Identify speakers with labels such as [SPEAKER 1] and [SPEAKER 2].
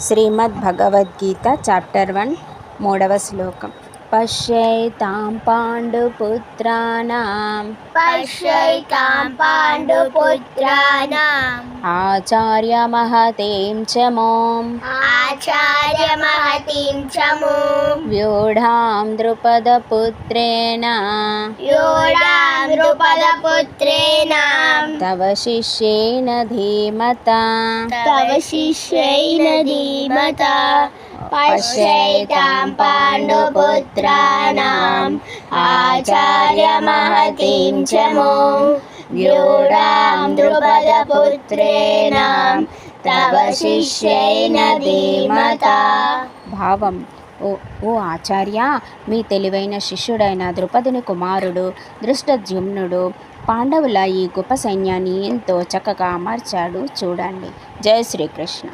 [SPEAKER 1] Srimad Bhagavad Gita chapter 1 మూడవ శ్లోకం. పశ్యైతాం పాండుపుత్రాణం ఆచార్యమహతీం చ మోం వ్యూఢాం ద్రుపదపుత్రేణ తవ శిష్యేన ధీమతా పశ్యైతాం పాండుపుత్రాణం ఆచార్యమహతీం చ మోం వ్యూఢాం ద్రుపదపుత్రేణ తవ శిష్యేన ధీమతా. భావం: ఓ ఆచార్య, మీ తెలివైన శిష్యుడైన ద్రుపదుని కుమారుడు ధృష్టద్యుమ్నుడు పాండవుల ఈ గొప్ప సైన్యాన్ని ఎంతో చక్కగా అమర్చాడు. చూడండి. జై శ్రీకృష్ణ.